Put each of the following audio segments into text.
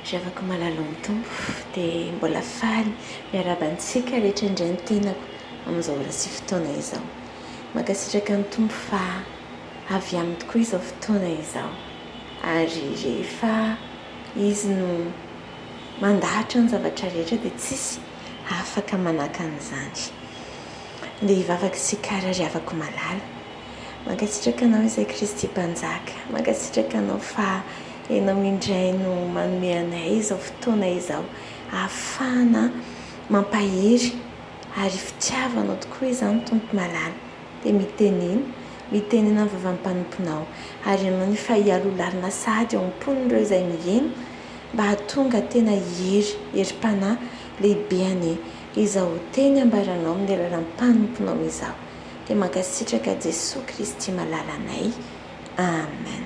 Zavako malalo amin'ny tompo dia mbola faly miarabantsika rehetra indray ny tenako amin'izao ora sy fotoana izao. Mankasitraka ny tompo fa avy aminy tokoa izao fotoana izao, ary rehefa izy no mandahatra ny zavatra rehetra dia tsisy afaka manaka an'izany. Dia hivavaka sy karariavako malala. Mankasitraka anao izay Kristy mpanjaka, mankasitraka anao fa ianao indray no manome anay izao fotoana izao ahafahana mampahery ary fitiavanao tokoa izany tompo malala. Dia mitenena ny vavampanomponao ary ianao nefa hialo lalina sady eo am-ponindreo izay miheno mba hahatonga tena herim-panahy lehibeany izao teny ambaranao amin'ny alalan'ny mpanomponao izao. Dia mankasitraka Jesosy Kristy malala anay. Amen.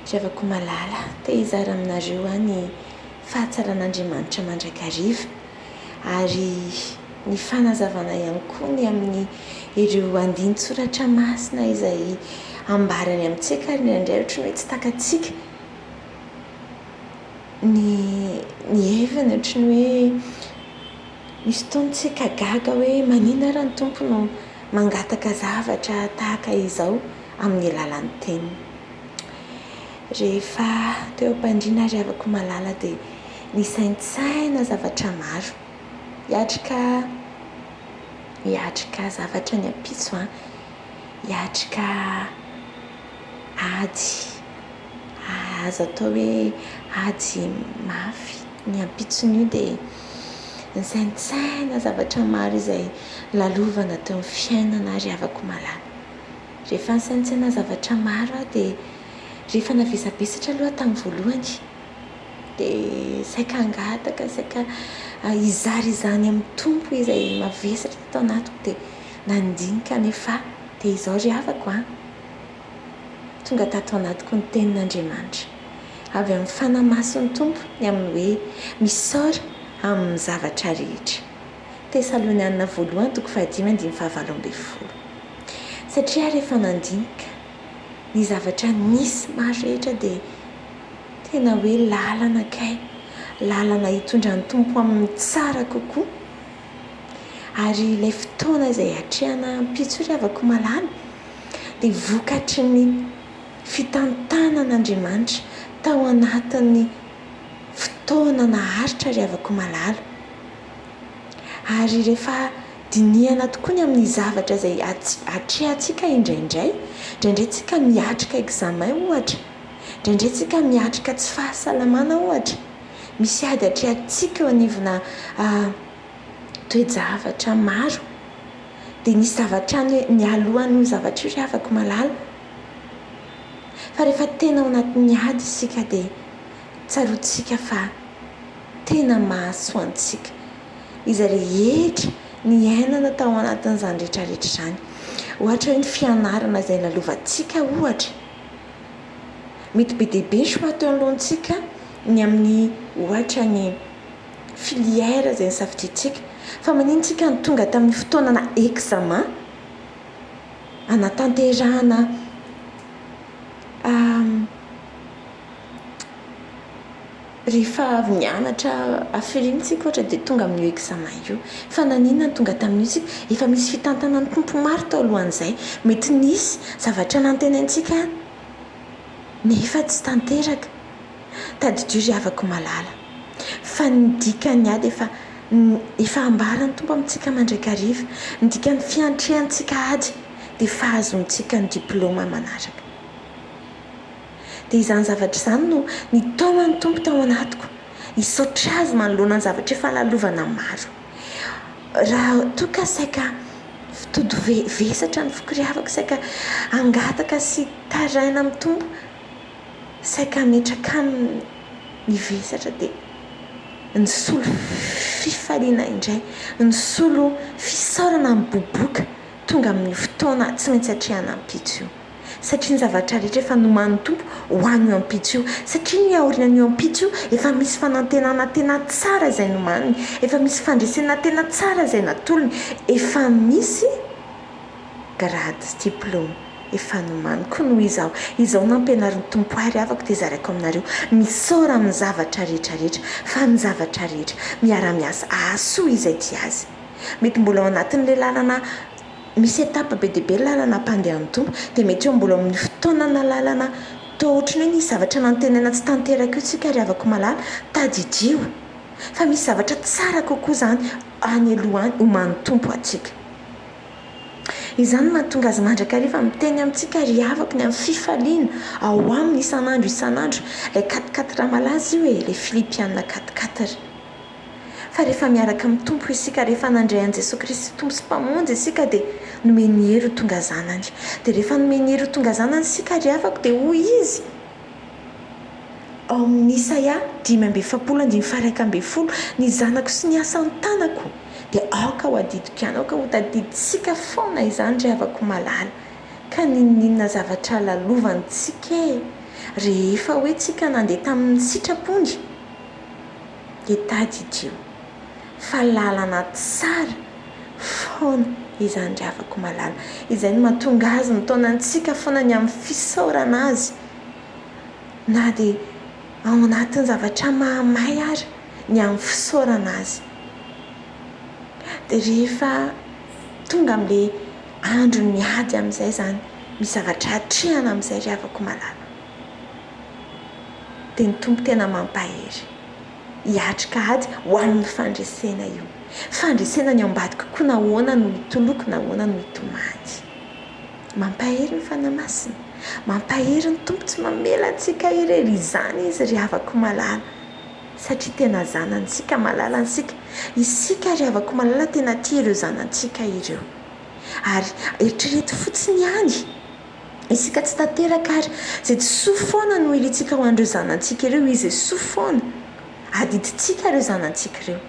Zavako malala, te hizara aminareo ny fahatsaran'Andriamanitra mandrakariva ary ny fanazavana ihany koa ny amin'ny ireo andinin-tsoratra masina izay ambarany amintsika ary indraindray ohatry ny hoe tsy takantsika ny heviny, ohatry ny hoe misy fotoantsika gaga hoe maninona ary ny tompo no mangataka zavatra tahaka izao amin'ny alalan'ny teniny. Rehefa teo am-pandriana ariavako malala dia nisaintsaina zavatra maro, hiatrika zavatra ny ampitso, hiatrika ady, azo atao hoe ady mafy ny ampitson'io, dia nisaintsaina zavatra maro izay lalovana teo amin'ny fiainana ariavako malala. Rehefa nisaintsaina zavatra maro dia rehefa navisabesatra aloha tamin'ny voalohany dia saika hangataka, saika hizary izany amin'ny tompo izay mavesatra tao anatiko, dia nandinika nefa dia izao ry havako tonga tato anatiko ny tenin'Andriamanitra avy amin'ny fanamason'ny tompo ny amin'ny hoe misaora amin'ny zavatra rehetra. Tesalonianina voalohany 5:20. Satria rehefa nandinika ny zavatra nisy maro rehetra dia tena hoe lalana kay, lalana hitondra ny tompo amin'ny tsara kokoa. Ary ilay fotoana izay hatrehana ampitso ry havako malala dia vokatry ny fitantanan'Andriamanitra tao anatin'ny fotoana naharitra ry havako malala. Ary rehefa dinihana tokoa ny amin'ny zavatra izay hatrehantsika indraindray tsika miatrika examen ohatra, indraindray tsika miatrika tsy fahasalamana ohatra, misy ady hatrehantsika eo anivona toe-javatra maro, dia nisy zavatra ny alohan'io zavatra io ry havako malala. Fa rehefa tena ao anatin'ny ady isika dia tsaroantsika fa tena mahasoantsika izay rehetra ny ainana tao anatin'izany rehetrarehetra izany. Ohatra hoe ny fianarana izay lalovantsika ohatra, mety be dia be soa teo alohantsika ny amin'ny ohatra ny filière izay nisafidiantsika, fa manintsika ny tonga tamin'ny fotoanana examen anatanterahana rehefa avy nianatra afirinintsika ohatra dia tonga amin'io examen io. Fa naninona ny tonga tamin'io tsika? Efa misy fitantanan'ny tompo maro tao alohan'izay. Mety nisy zavatra nantenaintsika nefa tsy tanteraka. Tadidio ry havako malala, fa ny dikany ady efa ambarany tompo amintsika mandrakariva, ny dikan'ny fiantrehantsika ady dia fahazontsika ny diplôma manaraka. Dia izany zavatra izany no nitaonany tompo tao anatiko, hisaotra azy manoloana ny zavatra efa lalovana maro. Raha toka saika fitody vesatra ny foko ry havako, saika hangataka sy taraina amin'ny tompo, saika metraka ny vesatra dia ny solo fifaliana indray, ny solo fisaorana miboboka tonga amin'ny fotoana tsy maintsy hatrehana ampitso io. Satria ny zavatra rehetra efa noman'ny tompo ho an'io ampitso io, satria ny aorian'io ampitso io efa misy fanantenana tena tsara izay nomaniny, efa misy fandresena tena tsara izay natolony, efa misy grade sy diplôma efa nomaniko noho izao nampianariny tompo ary avako dia zaraiko aminareo misaora amin'ny zavatra rehetrarehetra fa ny zavatra rehetra miara-miasa asoa izay ty azy mety mbola ao anatin'ilay lalana misy etapa be dia be lalana mpandehan'ny tompo dia mety eo mbola amin'ny fotoanana lalana toa ohatrany hoe nisy zavatra nantenena tsy tanteraka io tsika ary avako malala tadidio fa misy zavatra tsara kokoa izany any alohany homany tompo atsika izany mahatonga azy mandraka rehefa miteny amintsika ry avako ny amin'ny fifaliana ao amin'ny isan'andro ilay 4 malaza io ilay Filipiana 4 fa rehefa miaraka amin'ny tompo isika rehefa nandray an'i Jesosy Kristy tompo sy mpamonjy isika dia nomeny hery ho tonga zanany dia rehefa nomeny hery ho tonga zanany isika ry avako dia hoy izy ao amin'ny Isaia 5:1 ny zanako sy ny asan'ny tanako dia aoka ho adidiko ihany aoka ho tadiditsika foana izany ry avako malala ka ninona zavatra lalovantsika rehefa hoe tsika nandeha tamin'ny sitrapongy dia tadidio fa lalana tsara foana izany ry avako malala izay no mahatonga azy mitaonantsika foana ny amin'ny fisaorana azy na dia ao anatin'ny zavatra mahamay ary ny amin'ny fisaorana azy dia rehefa tonga amin'ilay andro miady amin'izay izany misy zavatra hatrehana amin'izay ry avako malala dia ny tompo tena mampahery hiatrika ady ho amin'ny fandresena io fandresena ny ao ambadika koa nahoana no hitoloko nahoana no hitomany mampahery ny fanamasina mampahery ny tompo tsy mamela antsika irery izany izy ry avako malala satria tena zanantsika malala ansika isika ry avako malala tena tia ireo zanantsika ireo ary eritrereto fotsiny ihany isika tsy tanteraka ary izay tsy soa foana no ilintsika ho an'ireo zanantsika ireo izy soa foana adiditsika ireo zanantsika ireo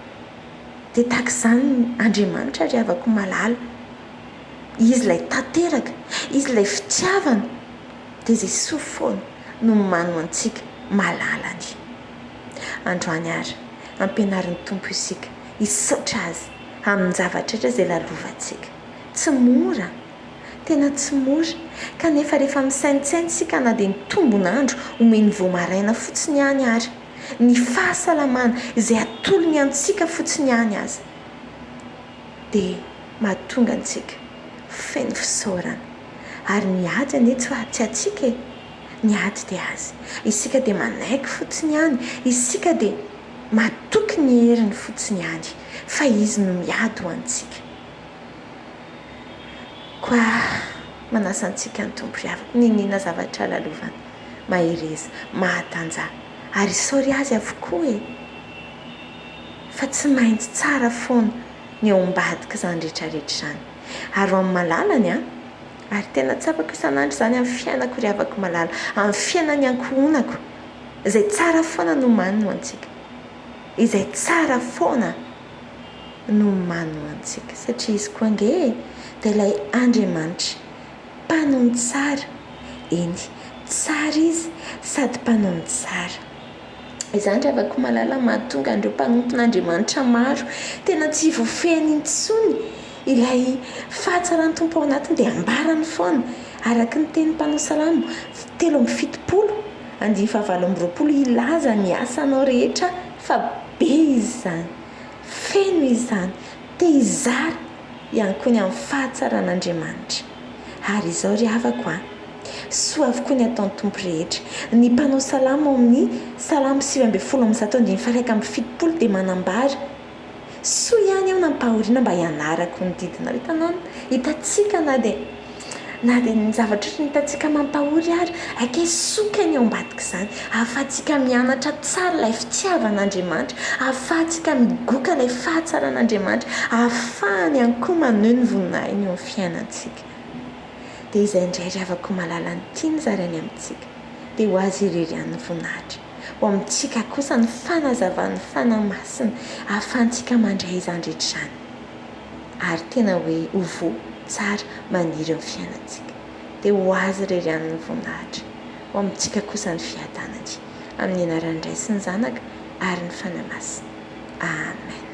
dia tahaka izany Andriamanitra ry avako malala izy ilay tanteraka izy ilay fitiavana dia izay soa foana no manao antsika malalany androany ary ampianarin'ny tompo isika hisaotra azy amin'ny zavatra rehetra izay lalovantsika tsy mora tena tsy mora kanefa rehefa misaintsainy isika na dia ny tombon'andro omeny voamaraina fotsiny ihany ary ny fahasalamana izay atolony antsika fotsiny ihany azy dia mahatonga antsika feno fisaorana ary niady anie tsy atsika niady dia azy isika dia manaiky fotsiny ihany isika dia matoky ny heriny fotsiny ihany fa izy no miady ho antsika koa manasa antsika ny tompo ry avako ninina zavatra lalovana mahereza mahatanja ary saory azy avokoa fa tsy maintsy tsara foana ny ao ambadika izany rehetrarehetra izany ary amin'ny malalany ary tena tsapako isan'andro izany amin'ny fiainako ry avako malala amin'ny fiainany ankohonako izay tsara foana no manino antsika izay tsara foana no manino antsika satria izy koa ange dia ilay Andriamanitra mpanao tsara eny tsara izy sady mpanao tsara izany ry avako malala mahatonga andreo mpanompon'Andriamanitra maro tena tsy voafehany intsony ilay fahatsarany tompo ao anatiny dia ambarany foana araka ny teny mpanao salamo 7:20 ilaza ny asanao rehetra fa be izy zany feno izany te izara ihany koa ny amin'ny fahatsaran'Andriamanitra ary izao ry havako soa avokoa ny ataon'ny tompo rehetra ny mpanao salamo ao amin'ny salamo 7:170 dia manambara soa ihany eo nampahoriana mba hianarako ny didina hitanao hitatsika na dia ny zavatra ny hitantsika mampahory ary ake soka ny ao ambadika izany ahafahantsika mianatra tsara ilay fitiavan'Andriamanitra ahafahantsika migoka ilay fahatsaran'Andriamanitra ahafahany ihany koa maneho ny voninahiny eo amin'ny fiainantsika dia izay indray ry avako malala ny tiany zarany amintsika dia ho azy irery ihany ny voninahitra ho amintsika kosa ny fanazavany fanamasina ahafahantsika mandray izany rehetra izany ary tena hoe hovo tsara maniry amin'ny fiainantsika dia ho azy irery ihany ny voninahitra ho amintsika kosa ny fiadanany amin'ny anaran'ny Ray sy ny Zanaka ary ny fanamasina amen.